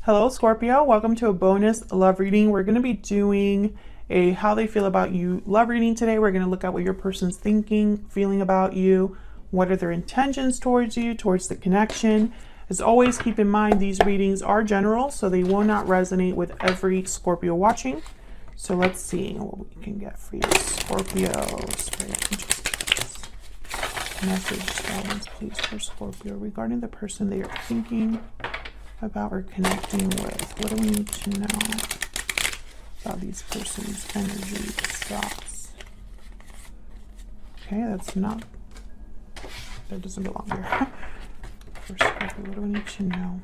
Hello, Scorpio. Welcome to a bonus love reading. We're going to be doing a how they feel about you love reading today. We're going to look at what your person's thinking, feeling about you, what are their intentions towards you, towards the connection. As always, keep in mind these readings are general, so they will not resonate with every Scorpio watching. So let's see what we can get for you, Scorpio. Message guidance, please, for Scorpio regarding the person they are thinking about or connecting with. What do we need to know about these person's energies, thoughts? Okay, that doesn't belong here. For Scorpio, what do we need to know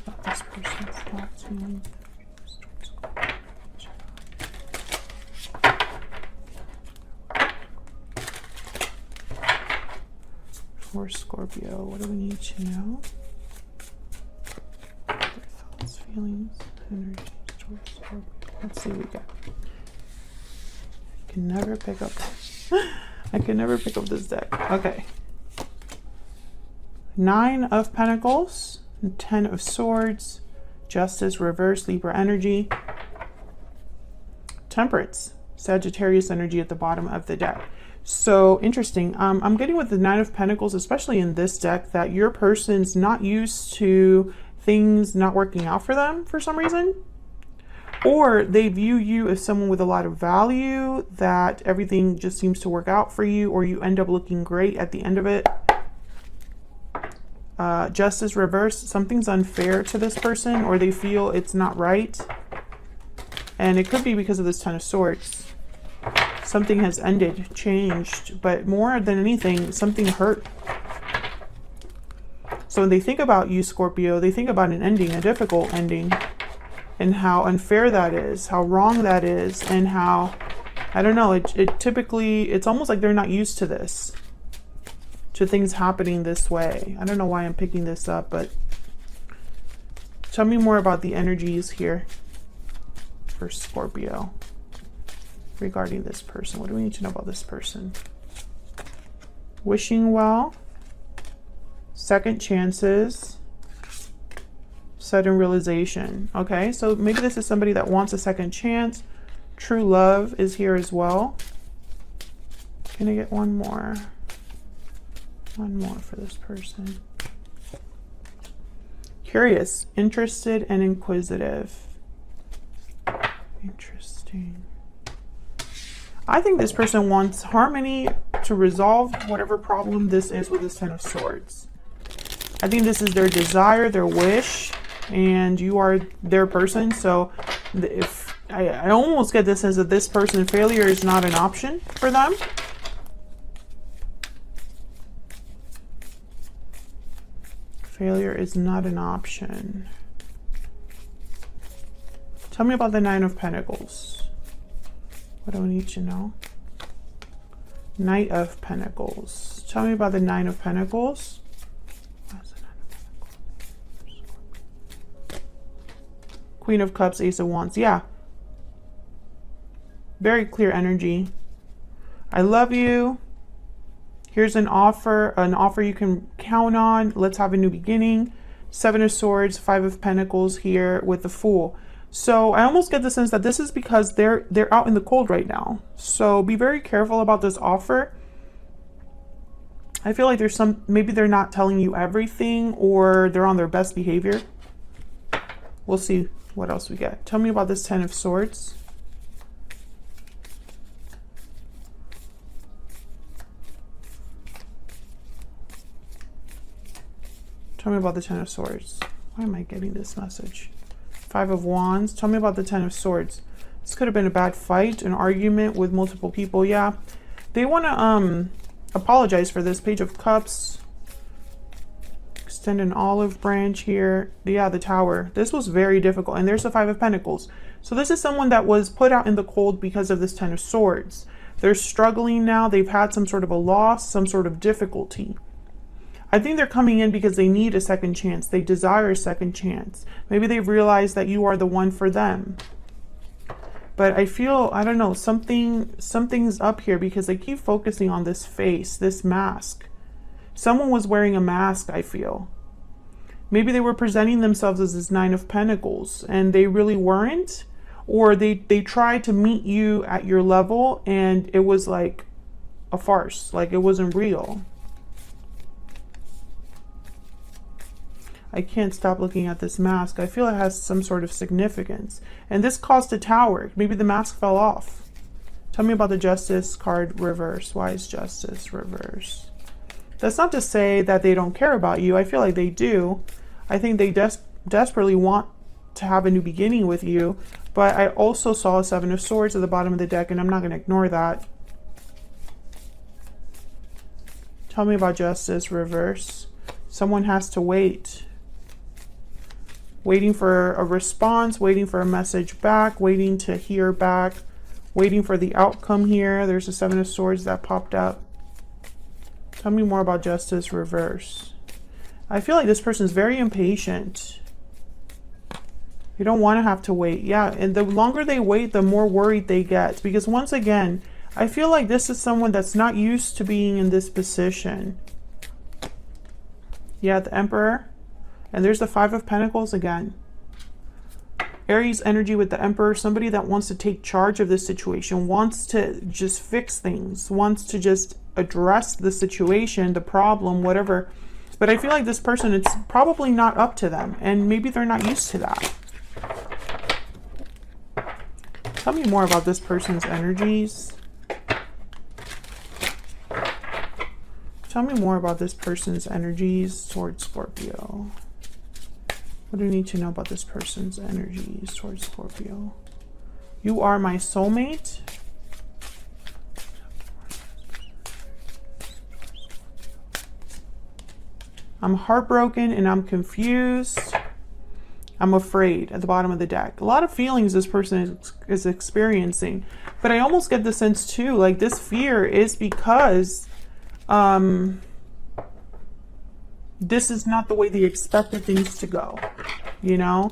about this person's thoughts, feelings? For Scorpio, what do we need to know? Their thoughts, feelings, energies towards Scorpio. Let's see what we got. I can never pick up this deck. Okay. 9 of Pentacles, 10 of Swords, Justice, reverse, Libra energy, Temperance, Sagittarius energy at the bottom of the deck. So interesting. I'm getting with the 9 of Pentacles, especially in this deck, that your person's not used to things not working out for them for some reason. Or they view you as someone with a lot of value, that everything just seems to work out for you, or you end up looking great at the end of it. Justice reverse, something's unfair to this person, or they feel it's not right. And it could be because of this 10 of Swords. Something has ended, changed, but more than anything, something hurt. So when they think about you, Scorpio, they think about an ending, a difficult ending, and how unfair that is, how wrong that is, and how, I don't know, it typically, it's almost like they're not used to this, to things happening this way. I don't know why I'm picking this up, but tell me more about the energies here for Scorpio regarding this person. What do we need to know about this person? Wishing well, second chances, sudden realization. Okay, so maybe this is somebody that wants a second chance. True love is here as well. Can I get one more? One more for this person. Curious, interested, and inquisitive. Interesting. I think this person wants harmony to resolve whatever problem this is with this 10 of Swords. I think this is their desire, their wish, and you are their person. So if I almost get this sense that this person, failure is not an option for them. Failure is not an option. Tell me about the 9 of Pentacles. What do I need to know? Knight of Pentacles. Tell me about the 9 of Pentacles. What's the 9 of Pentacles? Queen of Cups, Ace of Wands. Yeah. Very clear energy. I love you. Here's an offer you can count on. Let's have a new beginning. 7 of Swords, 5 of Pentacles here with the Fool. So I almost get the sense that this is because they're out in the cold right now. So be very careful about this offer. I feel like there's maybe they're not telling you everything, or they're on their best behavior. We'll see what else we get. Tell me about this 10 of Swords. Tell me about the 10 of Swords. Why am I getting this message? 5 of Wands. Tell me about the 10 of Swords. This could have been a bad fight, an argument with multiple people. Yeah. They want to apologize for this. Page of Cups. Extend an olive branch here. Yeah, the Tower. This was very difficult. And there's the 5 of Pentacles. So this is someone that was put out in the cold because of this 10 of Swords. They're struggling now. They've had some sort of a loss, some sort of difficulty. I think they're coming in because they need a second chance. They desire a second chance. Maybe they've realized that you are the one for them. But I feel, I don't know, something's up here because they keep focusing on this face, this mask. Someone was wearing a mask, I feel. Maybe they were presenting themselves as this Nine of Pentacles and they really weren't, or they tried to meet you at your level and it was like a farce, like it wasn't real. I can't stop looking at this mask. I feel it has some sort of significance. And this caused a tower. Maybe the mask fell off. Tell me about the Justice card reverse. Why is Justice reverse? That's not to say that they don't care about you. I feel like they do. I think they desperately want to have a new beginning with you. But I also saw a Seven of Swords at the bottom of the deck, and I'm not going to ignore that. Tell me about Justice reverse. Someone has to wait. Waiting for a response, waiting for a message back, waiting to hear back, waiting for the outcome here. There's a Seven of Swords that popped up. Tell me more about Justice reverse. I feel like this person is very impatient. You don't want to have to wait. Yeah, and the longer they wait, the more worried they get. Because once again, I feel like this is someone that's not used to being in this position. Yeah, the Emperor. And there's the Five of Pentacles again. Aries energy with the Emperor. Somebody that wants to take charge of this situation. Wants to just fix things. Wants to just address the situation, the problem, whatever. But I feel like this person, it's probably not up to them. And maybe they're not used to that. Tell me more about this person's energies. Tell me more about this person's energies towards Scorpio. What do you need to know about this person's energies towards Scorpio? You are my soulmate. I'm heartbroken and I'm confused. I'm afraid at the bottom of the deck. A lot of feelings this person is experiencing. But I almost get the sense too, like this fear is because this is not the way they expected things to go, you know?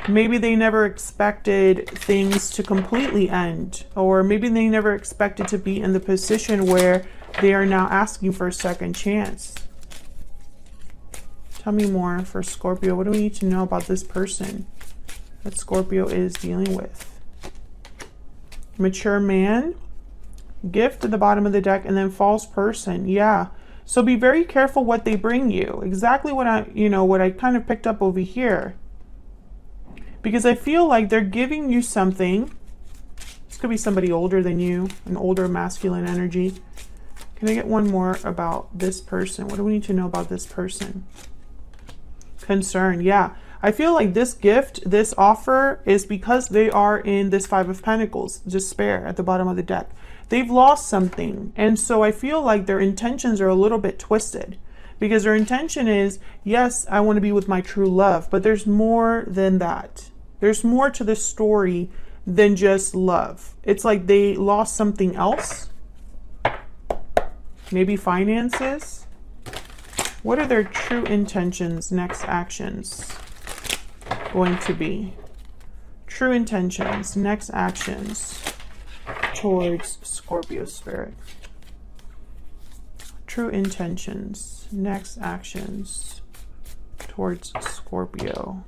Maybe they never expected things to completely end, or maybe they never expected to be in the position where they are now asking for a second chance. Tell me more for Scorpio. What do we need to know about this person that Scorpio is dealing with? Mature man, gift at the bottom of the deck, and then false person. Yeah. So be very careful what they bring you. Exactly what I kind of picked up over here. Because I feel like they're giving you something. This could be somebody older than you, an older masculine energy. Can I get one more about this person? What do we need to know about this person? Concern, yeah. I feel like this gift, this offer is because they are in this Five of Pentacles, despair at the bottom of the deck. They've lost something. And so I feel like their intentions are a little bit twisted because their intention is, yes, I want to be with my true love, but there's more than that. There's more to this story than just love. It's like they lost something else. Maybe finances. What are their true intentions, next actions going to be? True intentions, next actions towards Scorpio spirit. True intentions, next actions towards Scorpio.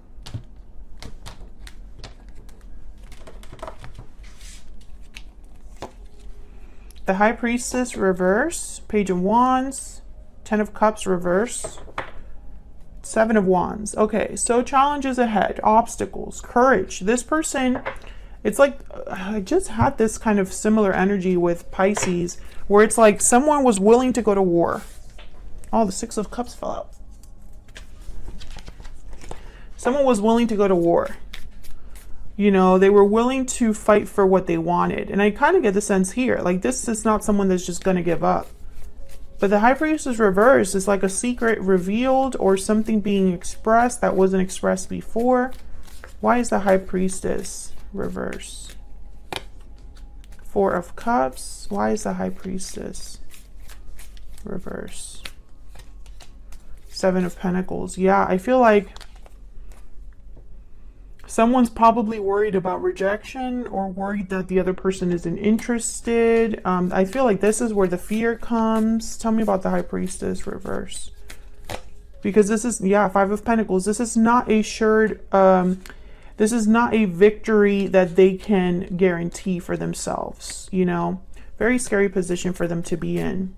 The High Priestess reverse, Page of Wands, Ten of Cups reverse, Seven of Wands. Okay, so challenges ahead, obstacles, courage. This person, it's like, I just had this kind of similar energy with Pisces, where it's like someone was willing to go to war. Oh, the Six of Cups fell out. Someone was willing to go to war. You know, they were willing to fight for what they wanted. And I kind of get the sense here, like this is not someone that's just going to give up. But the High Priestess reverse is like a secret revealed or something being expressed that wasn't expressed before. Why is the High Priestess reverse? Four of Cups. Why is the High Priestess reverse? Seven of Pentacles. Yeah, I feel like someone's probably worried about rejection or worried that the other person isn't interested. I feel like this is where the fear comes. Tell me about the High Priestess reverse. Because this is, yeah, Five of Pentacles. This is not a assured, this is not a victory that they can guarantee for themselves, you know. Very scary position for them to be in.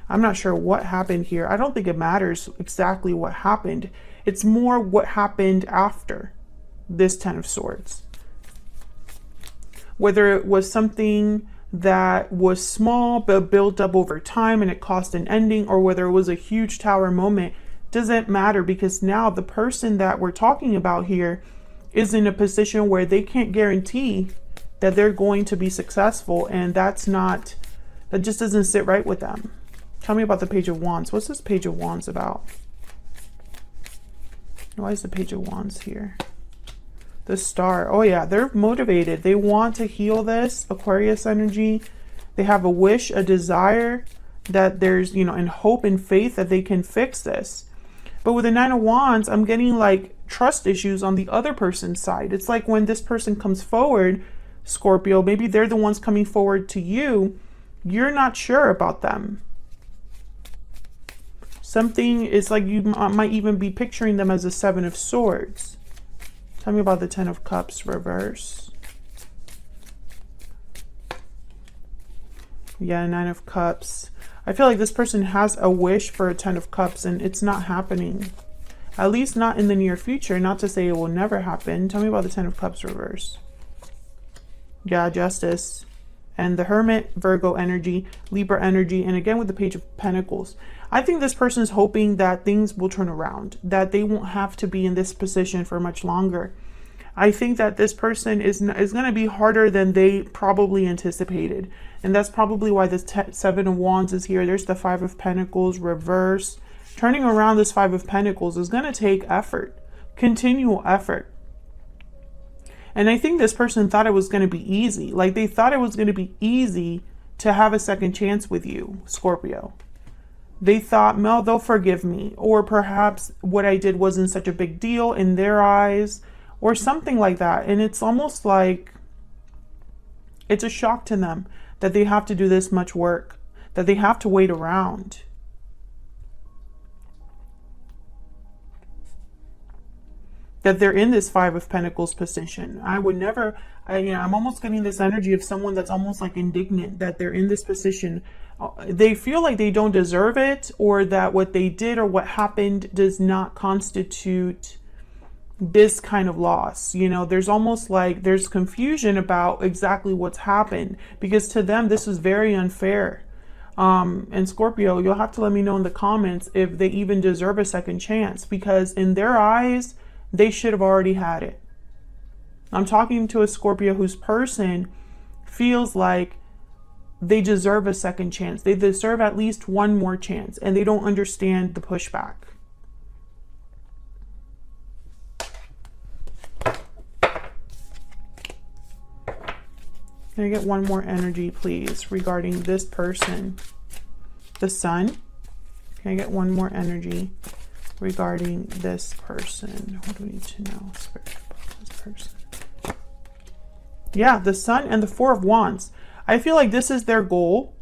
I'm not sure what happened here. I don't think it matters exactly what happened. It's more what happened after this Ten of Swords. Whether it was something that was small but built up over time and it caused an ending, or whether it was a huge tower moment, doesn't matter, because now the person that we're talking about here is in a position where they can't guarantee that they're going to be successful, and that just doesn't sit right with them. Tell me about the Page of Wands. What's this Page of Wands about? Why is the Page of Wands here? The Star. Oh yeah, they're motivated. They want to heal this Aquarius energy. They have a wish, a desire that there's, you know, and hope and faith that they can fix this. But with the Nine of Wands, I'm getting like trust issues on the other person's side. It's like when this person comes forward, Scorpio, maybe they're the ones coming forward to you. You're not sure about them. Something is like you might even be picturing them as a Seven of Swords. Tell me about the Ten of Cups reverse. Yeah, Nine of Cups. I feel like this person has a wish for a Ten of Cups and it's not happening. At least not in the near future. Not to say it will never happen. Tell me about the Ten of Cups reverse. Yeah, Justice. And the Hermit, Virgo energy, Libra energy, and again with the Page of Pentacles. I think this person is hoping that things will turn around, that they won't have to be in this position for much longer. I think that this person is going to be harder than they probably anticipated. And that's probably why this Seven of Wands is here. There's the Five of Pentacles reverse. Turning around this Five of Pentacles is going to take effort, continual effort. And I think this person thought it was going to be easy. Like they thought it was going to be easy to have a second chance with you, Scorpio. They thought, well, they'll forgive me. Or perhaps what I did wasn't such a big deal in their eyes, or something like that. And it's almost like it's a shock to them that they have to do this much work, that they have to wait around. That they're in this Five of Pentacles position. I would never, I'm almost getting this energy of someone that's almost like indignant that they're in this position. They feel like they don't deserve it, or that what they did or what happened does not constitute this kind of loss. You know, there's almost like there's confusion about exactly what's happened, because to them this is very unfair. And Scorpio, you'll have to let me know in the comments if they even deserve a second chance, because in their eyes, they should have already had it. I'm talking to a Scorpio whose person feels like they deserve a second chance. They deserve at least one more chance, and they don't understand the pushback. Can I get one more energy, please, regarding this person? The Sun. Can I get one more energy regarding this person? What do we need to know? Spirit about this person. Yeah, the Sun and the Four of Wands. I feel like this is their goal,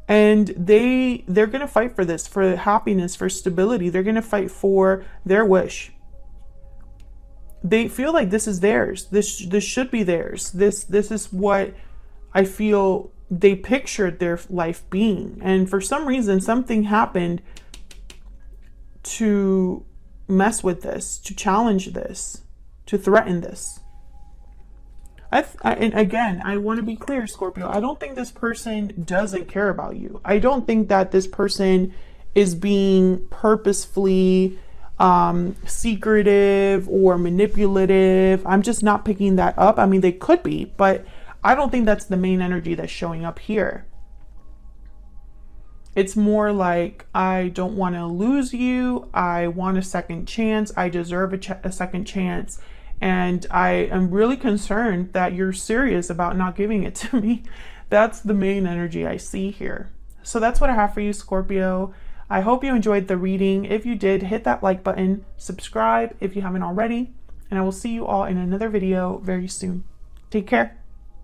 and they're going to fight for this, for happiness, for stability. They're going to fight for their wish. They feel like this is theirs. This should be theirs. This is what I feel they pictured their life being. And for some reason, something happened to mess with this, to challenge this, to threaten this. And again, I want to be clear, Scorpio. I don't think this person doesn't care about you. I don't think that this person is being purposefully secretive or manipulative. I'm just not picking that up. I mean, they could be, but I don't think that's the main energy that's showing up here. It's more like, I don't want to lose you. I want a second chance. I deserve a second chance. And I am really concerned that you're serious about not giving it to me. That's the main energy I see here. So that's what I have for you, Scorpio. I hope you enjoyed the reading. If you did, hit that like button, subscribe if you haven't already, and I will see you all in another video very soon. Take care.